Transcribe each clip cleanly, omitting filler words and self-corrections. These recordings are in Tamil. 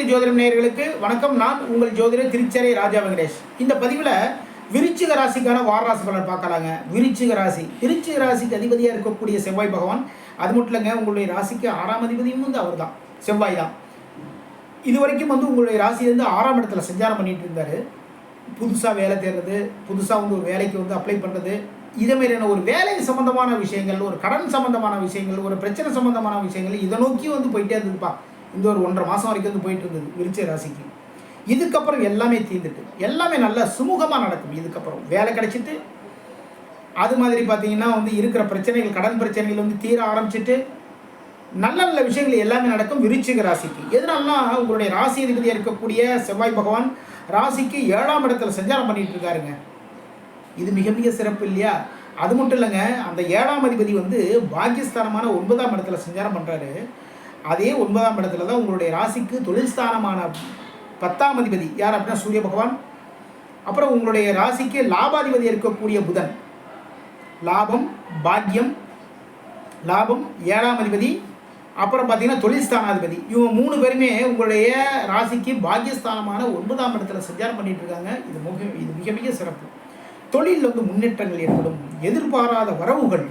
ஆன்மீக ஜோதிடம் நேயர்களுக்கு வணக்கம். நான் உங்கள் ஜோதிடர் திருச்சேரை ராஜா வெங்கடேஷ். இந்த பதிவில் விருச்சிக ராசிக்கான வாரராசி பலன் பார்க்கலாங்க. விருச்சிக ராசிக்கு அதிபதியாக இருக்கக்கூடிய செவ்வாய் பகவான். அது மட்டும் இல்லைங்க, உங்களுடைய ராசிக்கு 6ஆம் அதிபதியும் வந்து அவர் தான், செவ்வாய் தான். இது வரைக்கும் வந்து உங்களுடைய ராசியிலேருந்து 6ஆம் இடத்துல சஞ்சாரம் பண்ணிட்டு இருந்தார். புதுசாக வேலை தேடுறது, புதுசாக வந்து ஒரு வேலைக்கு வந்து அப்ளை பண்ணுறது, இதே மாதிரியான ஒரு வேலை சம்மந்தமான விஷயங்கள், ஒரு கடன் சம்மந்தமான விஷயங்கள், ஒரு பிரச்சனை சம்மந்தமான விஷயங்கள், இதை நோக்கி வந்து போயிட்டே இருந்துப்பா. இந்த ஒரு 1.5 மாதம் வரைக்கும் வந்து போயிட்டு இருந்தது விருச்சிக ராசிக்கு. இதுக்கப்புறம் எல்லாமே தீர்ந்துட்டு எல்லாமே நல்லா சுமூகமாக நடக்கும். இதுக்கப்புறம் வேலை கிடைச்சிட்டு, அது மாதிரி பார்த்தீங்கன்னா வந்து இருக்கிற பிரச்சனைகள், கடன் பிரச்சனைகள் வந்து தீர ஆரம்பிச்சுட்டு நல்ல நல்ல விஷயங்கள் எல்லாமே நடக்கும் விருச்சிக ராசிக்கு. எதனாலனா உங்களுடைய ராசி அதிபதியாக இருக்கக்கூடிய செவ்வாய் பகவான் ராசிக்கு 7ஆம் இடத்துல சஞ்சாரம் பண்ணிட்டு இருக்காருங்க. இது மிக மிக சிறப்பு இல்லையா? அது மட்டும் இல்லைங்க, அந்த 7ஆம் அதிபதி வந்து பாக்கியஸ்தானமான 9ஆம் இடத்துல சஞ்சாரம் பண்ணுறாரு. அதே 9ஆம் இடத்துல தான் உங்களுடைய ராசிக்கு தொழில் ஸ்தானமான 10ஆம் அதிபதி யார் அப்படின்னா சூரிய பகவான். அப்புறம் உங்களுடைய ராசிக்கு லாபாதிபதி இருக்கக்கூடிய புதன், லாபம் பாக்கியம், லாபம் 7ஆம் அதிபதி, அப்புறம் பார்த்தீங்கன்னா தொழில் ஸ்தானாதிபதி. இவங்க 3 பேருமே உங்களுடைய ராசிக்கு பாக்கியஸ்தானமான 9ஆம் இடத்துல சஞ்சாரம் பண்ணிட்டு இருக்காங்க. இது மிக மிக சிறப்பு. தொழிலில் வந்து முன்னேற்றங்கள் ஏற்படும், எதிர்பாராத வரவுகள்,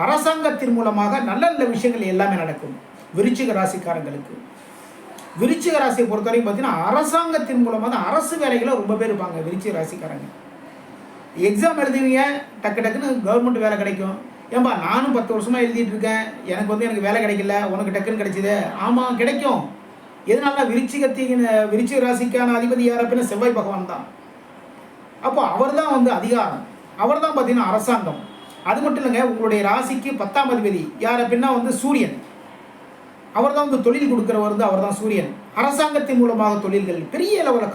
அரசாங்கத்தின் மூலமாக நல்ல நல்ல விஷயங்கள் எல்லாமே நடக்கும் விருச்சிக ராசிக்காரங்களுக்கு. விருச்சிக ராசியை பொறுத்தவரைக்கும் பார்த்தீங்கன்னா அரசாங்கத்தின் மூலமாக அரசு வேலைகளை ரொம்ப பேர் இருப்பாங்க விருச்சிக ராசிக்காரங்க. எக்ஸாம் எழுதுவீங்க, டக்குன்னு கவர்மெண்ட் வேலை கிடைக்கும். ஏன்பா நானும் 10 வருஷமாக எழுதிட்டு இருக்கேன், எனக்கு வேலை கிடைக்கல, உனக்கு டக்குன்னு கிடைச்சிது. ஆமாம் கிடைக்கும். எதனால விருச்சிக ராசிக்கான அதிபதி யார் அப்படின்னா செவ்வாய் பகவான் தான். அப்போ அவர் தான் வந்து அதிகாரம், அவர் தான் பார்த்தீங்கன்னா அரசாங்கம். அது மட்டும் இல்லைங்க, உங்களுடைய ராசிக்கு 10ஆம் அதிபதி யார் அப்படின்னா வந்து சூரியன். அவர் தான் வந்து தொழில் கொடுக்குறவர் வந்து அவர் தான் சூரியன். அரசாங்கத்தின் மூலமாக தொழில்கள் பெரிய லெவலில்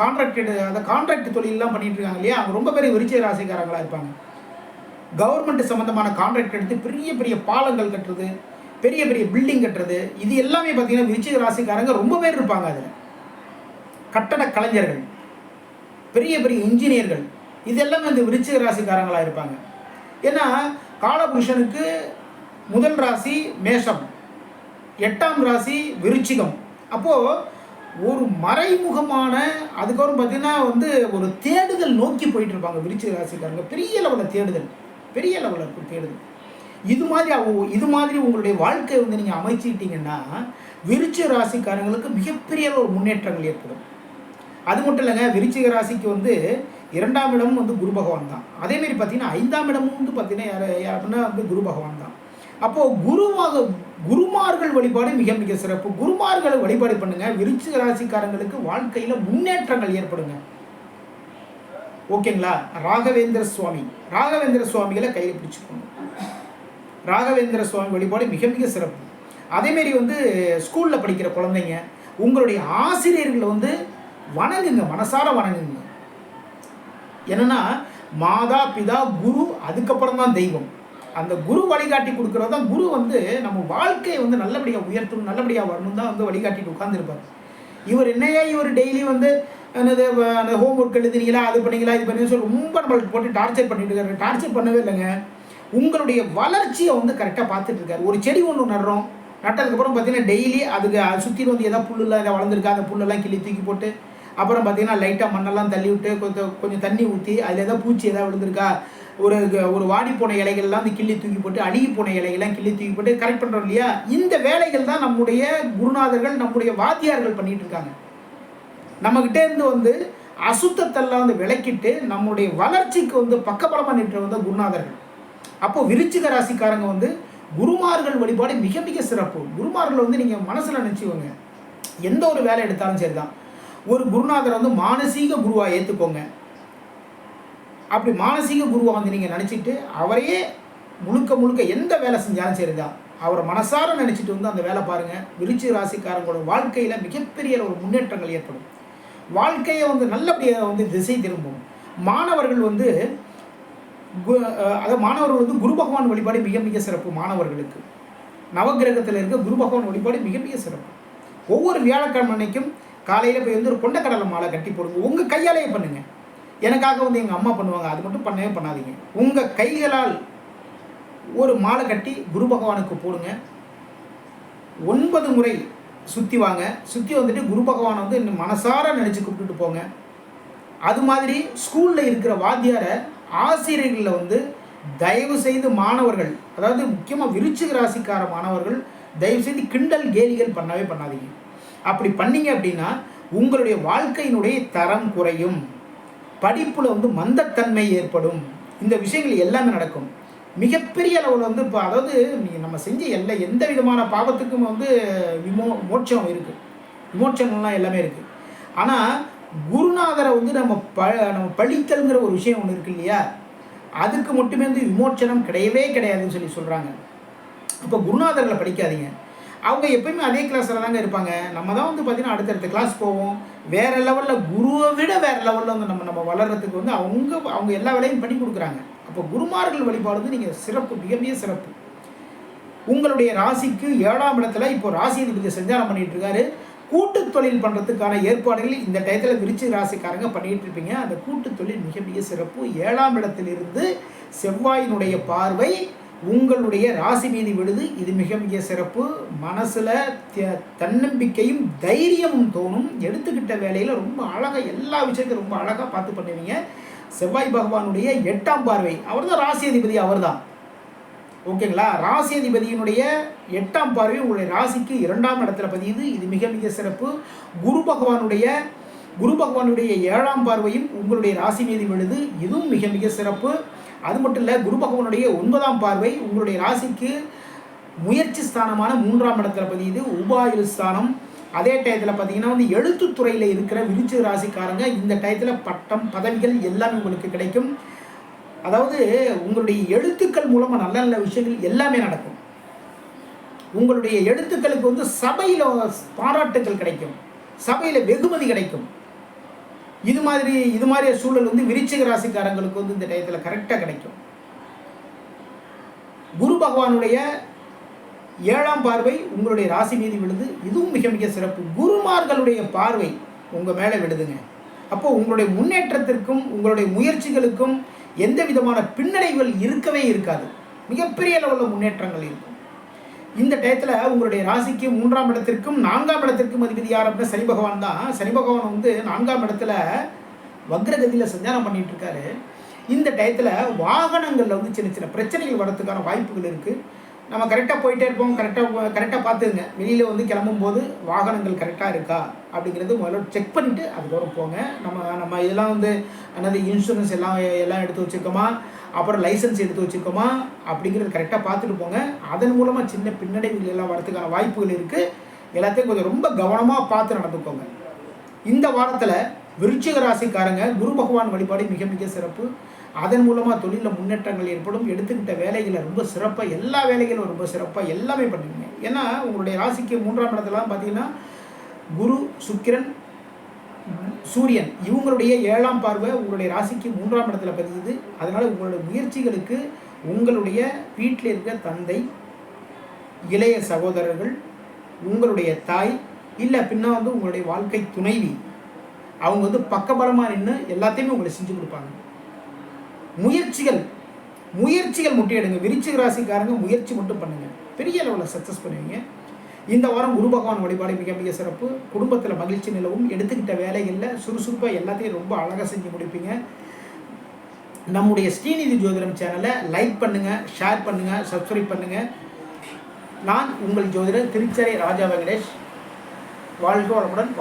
கான்ட்ராக்ட் தொழிலெலாம் பண்ணிட்டு இருக்காங்க இல்லையா, அவங்க ரொம்ப பெரிய விருச்சிக ராசிக்காரங்களாக இருப்பாங்க. கவர்மெண்ட் சம்மந்தமான கான்ட்ராக்ட் எடுத்து பெரிய பெரிய பாலங்கள் கட்டுறது, பெரிய பெரிய பில்டிங் கட்டுறது, இது எல்லாமே பார்த்தீங்கன்னா விருச்சிக ராசிக்காரங்க ரொம்ப பேர் இருப்பாங்க. அதில் கட்டட கலைஞர்கள், பெரிய பெரிய இன்ஜினியர்கள், இது எல்லாமே இந்த விருச்சிக ராசிக்காரங்களாக இருப்பாங்க. ஏன்னா காலபுருஷனுக்கு முதல் ராசி மேஷம், 8ஆம் ராசி விருச்சிகம். அப்போது ஒரு மறைமுகமான, அதுக்கப்புறம் பார்த்தீங்கன்னா வந்து ஒரு தேடுதல் நோக்கி போயிட்டு இருப்பாங்க விருச்சிக ராசிக்காரங்க. பெரிய லெவலில் தேடுதல் இருக்கும் தேடுதல். இது மாதிரி உங்களுடைய வாழ்க்கையை வந்து நீங்கள் அமைச்சிக்கிட்டீங்கன்னா விருச்சிக ராசிக்காரங்களுக்கு மிகப்பெரிய ஒரு முன்னேற்றங்கள் ஏற்படும். அது மட்டும் இல்லைங்க, விருச்சிக ராசிக்கு வந்து 2ஆம் இடம் வந்து குரு பகவான் தான். அதேமாரி பார்த்தீங்கன்னா 5ஆம் இடமும் வந்து பார்த்தீங்கன்னா யார் அப்படின்னா வந்து குரு பகவான் தான். அப்போது குருமார்கள் வழிபாடு மிக மிக சிறப்பு. குருமார்களை வழிபாடு பண்ணுங்க, விருச்சிக ராசிக்காரங்களுக்கு வாழ்க்கையில் முன்னேற்றங்கள் ஏற்படுங்க. ஓகேங்களா? ராகவேந்திர சுவாமிகளை கையில் பிடிச்சுக்கோங்க. ராகவேந்திர சுவாமி வழிபாடு மிக மிக சிறப்பு. அதேமாரி வந்து ஸ்கூலில் படிக்கிற குழந்தைங்க உங்களுடைய ஆசிரியர்களை வந்து வணங்குங்க, மனசார வணங்குங்க. என்னன்னா மாதா பிதா குரு, அதுக்கப்புறம் தான் தெய்வம். அந்த குரு வழிகாட்டி கொடுக்குறது தான். குரு வந்து நம்ம வாழ்க்கையை வந்து நல்லபடியாக உயர்த்தணும், நல்லபடியாக வரணும் தான் வந்து வழிகாட்டிட்டு உட்காந்துருப்பார். இவர் டெய்லி வந்து என்னது அந்த ஹோம் ஒர்க் எழுதுனீங்களா, அது பண்ணீங்களா, இது பண்ணி சொல்லி ரொம்ப நம்மளுக்கு போட்டு டார்ச்சர் பண்ணிட்டு இருக்காரு. டார்ச்சர் பண்ணவே இல்லைங்க, உங்களுடைய வளர்ச்சியை வந்து கரெக்டாக பார்த்துட்டு இருக்காரு. ஒரு செடி ஒன்று நடுறோம், நட்டதுக்கப்புறம் பார்த்தீங்கன்னா டெய்லி அதுக்கு சுற்றி வந்து எதாவது புல்லுலாம் எதாவது வளர்ந்துருக்கா, அந்த புல்லெல்லாம் கிள்ளி தூக்கி போட்டு, அப்புறம் பார்த்தீங்கன்னா லைட்டாக மண்ணெல்லாம் தள்ளி விட்டு கொஞ்சம் தண்ணி ஊற்றி அதில் எதாவது பூச்சி எதாவது விழுந்திருக்கா, ஒரு வாடி போன இலைகள்லாம் வந்து கிள்ளி தூக்கி போட்டு, அழுகி போன இலைகள்லாம் கிள்ளி தூக்கி போட்டு கரெக்ட் பண்ணுறோம் இல்லையா. இந்த வேலைகள் தான் நம்முடைய குருநாதர்கள், நம்முடைய வாத்தியார்கள் பண்ணிட்டு இருக்காங்க. நம்மகிட்டே இருந்து வந்து அசுத்தத்தெல்லாம் வந்து விளக்கிட்டு நம்முடைய வளர்ச்சிக்கு வந்து பக்கபலமாக நின்று வந்த குருநாதர்கள். அப்போது விருச்சிக ராசிக்காரங்க வந்து குருமார்கள் வழிபாடு மிக மிக சிறப்பு. குருமார்களை வந்து நீங்கள் மனசில் நினச்சிக்கோங்க. எந்த ஒரு வேலை எடுத்தாலும் சரி தான், ஒரு குருநாதரை வந்து மானசீக குருவாக ஏற்றுக்கோங்க. அப்படி மானசீக குருவை வந்து நீங்கள் நினச்சிட்டு அவரையே முழுக்க எந்த வேலை செஞ்சாலும் சரி தான், அவரை மனசார நினச்சிட்டு வந்து அந்த வேலை பாருங்கள். விருச்சிக ராசிக்காரங்களோட வாழ்க்கையில் மிகப்பெரிய ஒரு முன்னேற்றங்கள் ஏற்படும். வாழ்க்கையை வந்து நல்லபடியாக வந்து திசை திரும்பும். மாணவர்கள் வந்து குரு பகவான் வழிபாடு மிக மிக சிறப்பு. மாணவர்களுக்கு நவகிரகத்தில் இருக்க குரு பகவான் வழிபாடு மிக மிக சிறப்பு. ஒவ்வொரு வியாழக்கிழமை அன்னைக்கும் காலையில் போய் வந்து ஒரு கொண்டக்கடலை மாலை கட்டி போடுங்க. உங்கள் கையாலேயே பண்ணுங்கள். எனக்காக வந்து எங்கள் அம்மா பண்ணுவாங்க, அது மட்டும் பண்ணவே பண்ணாதீங்க. உங்கள் கைகளால் ஒரு மாலை கட்டி குரு பகவானுக்கு போடுங்க. 9 முறை சுற்றி வாங்க. சுற்றி வந்துட்டு குரு பகவானை வந்து மனசார நினச்சி கூப்பிட்டுட்டு போங்க. அது மாதிரி ஸ்கூலில் இருக்கிற வாத்தியாரை, ஆசிரியர்களில் வந்து தயவு செய்து மாணவர்கள், அதாவது முக்கியமாக விருச்சிக ராசிக்கார மாணவர்கள் தயவு செய்து கிண்டல் கேலிகள் பண்ணவே பண்ணாதீங்க. அப்படி பண்ணீங்க அப்படின்னா உங்களுடைய வாழ்க்கையினுடைய தரம் குறையும், படிப்பில் வந்து மந்தத்தன்மை ஏற்படும். இந்த விஷயங்கள் எல்லாமே நடக்கும். மிகப்பெரிய அளவில் வந்து இப்போ அதாவது நம்ம செஞ்ச எந்த விதமான பாவத்துக்கும் வந்து மோட்சம் இருக்குது, விமோச்சனம்லாம் எல்லாமே இருக்குது. ஆனால் குருநாதரை வந்து நம்ம பழித்தல்ங்கிற ஒரு விஷயம் ஒன்று இருக்கு இல்லையா, அதுக்கு மட்டுமே வந்து விமோச்சனம் கிடையவே கிடையாதுன்னு சொல்கிறாங்க. அப்போ குருநாதர்களை படிக்காதீங்க. அவங்க எப்பயுமே அதே கிளாஸில் தாங்க இருப்பாங்க. நம்ம தான் வந்து பார்த்திங்கன்னா அடுத்தடுத்த கிளாஸ் போவோம். வேறு லெவலில் குருவை விட வேறு லெவலில் வந்து நம்ம வளர்கிறதுக்கு வந்து அவங்க எல்லா வேலையும் பண்ணி கொடுக்குறாங்க. அப்போ குருமார்கள் வழிபாடு வந்து நீங்கள் சிறப்பு, மிக மிக சிறப்பு. உங்களுடைய ராசிக்கு 7ஆம் இடத்துல இப்போ ராசி அதிபதி சஞ்சாரம் பண்ணிகிட்டு இருக்காரு. கூட்டு தொழில் பண்ணுறதுக்கான ஏற்பாடுகள் இந்த டயத்தில் விருச்சிக ராசிக்காரங்க பண்ணிகிட்டு இருப்பீங்க. அந்த கூட்டு தொழில் மிக மிக சிறப்பு. 7ஆம் இடத்திலிருந்து செவ்வாயினுடைய பார்வை உங்களுடைய ராசி மீது விடுது. இது மிக மிக சிறப்பு. மனசில் தன்னம்பிக்கையும் தைரியமும் தோணும். எடுத்துக்கிட்ட வேலையில் ரொம்ப அழகாக, எல்லா விஷயத்தையும் ரொம்ப அழகாக பார்த்து பண்ணுவீங்க. செவ்வாய் பகவானுடைய 8ஆம் பார்வை, அவர் தான் ராசி அதிபதி, அவர் தான், ஓகேங்களா. ராசி அதிபதியினுடைய 8ஆம் பார்வை உங்களுடைய ராசிக்கு 2ஆம் இடத்துல பதியுது. இது மிக மிக சிறப்பு. குரு பகவானுடைய 7ஆம் பார்வையும் உங்களுடைய ராசி மீது விழுது. இதுவும் மிக மிக சிறப்பு. அது மட்டும் இல்லை, குரு பகவானுடைய 9ஆம் பார்வை உங்களுடைய ராசிக்கு முயற்சி ஸ்தானமான 3ஆம் இடத்துல பதியுது, உபாயுள் ஸ்தானம். அதே டயத்தில் பார்த்தீங்கன்னா வந்து எழுத்துத்துறையில் இருக்கிற விருச்சிக ராசிக்காரங்க இந்த டயத்தில் பட்டம், பதவிகள் எல்லாமே உங்களுக்கு கிடைக்கும். அதாவது உங்களுடைய எழுத்துக்கள் மூலமாக நல்ல நல்ல விஷயங்கள் எல்லாமே நடக்கும். உங்களுடைய எழுத்துக்களுக்கு வந்து சபையில் பாராட்டுக்கள் கிடைக்கும், சபையில் வெகுமதி கிடைக்கும். இது மாதிரி சூழல் வந்து விருச்சிக ராசிக்காரங்களுக்கு வந்து இந்த டயத்தில் கரெக்டாக கிடைக்கும். குரு பகவானுடைய 7ஆம் பார்வை உங்களுடைய ராசி மீது விழுது. இதுவும் மிக மிக சிறப்பு. குருமார்களுடைய பார்வை உங்கள் மேலே விடுதுங்க. அப்போ உங்களுடைய முன்னேற்றத்திற்கும் உங்களுடைய முயற்சிகளுக்கும் எந்த விதமான பின்னடைவுகள் இருக்கவே இருக்காது. மிகப்பெரிய அளவில் முன்னேற்றங்கள் இருக்கும். இந்த டயத்தில் உங்களுடைய ராசிக்கு 3ஆம் இடத்திற்கும் 4ஆம் இடத்திற்கும் அதிபதி யார் அப்படின்னா சனி பகவான் தான். சனி பகவான் வந்து 4ஆம் இடத்துல வக்ரகதியில் சஞ்சாரம் பண்ணிட்டு இருக்காரு. இந்த டயத்தில் வாகனங்களில் வந்து சின்ன சின்ன பிரச்சனைகள் வரதுக்கான வாய்ப்புகள் இருக்குது. நம்ம கரெக்டாக போயிட்டே இருப்போம். கரெக்டாக பார்த்துங்க. வெளியில் வந்து கிளம்பும்போது வாகனங்கள் கரெக்டாக இருக்கா அப்படிங்கிறது முதல்ல செக் பண்ணிவிட்டு அதுக்கப்புறம் போங்க. நம்ம இதெல்லாம் வந்து என்னது இன்சூரன்ஸ் எல்லாம் எடுத்து வச்சுருக்கோமா, அப்புறம் லைசன்ஸ் எடுத்து வச்சுருக்கோமா அப்படிங்கிறது கரெக்டாக பார்த்துட்டு போங்க. அதன் மூலமாக சின்ன பின்னடைவுகள் எல்லாம் வரதுக்கான வாய்ப்புகள் இருக்குது. எல்லாத்தையும் கொஞ்சம் ரொம்ப கவனமாக பார்த்து நடந்துக்கோங்க. இந்த வாரத்தில் விருச்சிக ராசிக்காரங்க குரு பகவான் வழிபாடு மிக மிக சிறப்பு. அதன் மூலமாக தொழிலில் முன்னேற்றங்கள் ஏற்படும். எடுத்துக்கிட்ட வேலைகளை ரொம்ப சிறப்பாக, எல்லா வேலைகளும் ரொம்ப சிறப்பாக எல்லாமே பண்ணுவீங்க. ஏன்னா உங்களுடைய ராசிக்கு 3ஆம் இடத்துலாம் பார்த்தீங்கன்னா குரு, சுக்கிரன், சூரியன் இவங்களுடைய 7ஆம் பார்வை உங்களுடைய ராசிக்கு 3ஆம் இடத்துல பதியுது. அதனால் உங்களுடைய முயற்சிகளுக்கு உங்களுடைய வீட்டில் இருக்க தந்தை, இளைய சகோதரர்கள், உங்களுடைய தாய், இல்லை பின்னா வந்து உங்களுடைய வாழ்க்கை துணைவி, அவங்க வந்து பக்கபலமாக நின்று எல்லாத்தையுமே உங்களை செஞ்சு கொடுப்பாங்க. முயற்சிகள் முட்டையிடுங்க. விருச்சிக ராசிக்காரங்க முயற்சி மட்டும் பண்ணுங்கள், பெரிய லெவலில் சக்ஸஸ் பண்ணுவீங்க. இந்த வாரம் குரு பகவான் வழிபாடு மிக மிக சிறப்பு. குடும்பத்தில் மகிழ்ச்சி நிலவும். எடுத்துக்கிட்ட வேலைகளில் சுறுசுறுப்பாக எல்லாத்தையும் ரொம்ப அழகாக செஞ்சு முடிப்பீங்க. நம்முடைய ஸ்ரீநிதி ஜோதிடம் சேனலை லைக் பண்ணுங்கள், ஷேர் பண்ணுங்கள், சப்ஸ்கிரைப் பண்ணுங்கள். நான் உங்கள் ஜோதிடர் திருச்சரை ராஜா வெங்கடேஷ். வாழ்க வளமுடன்.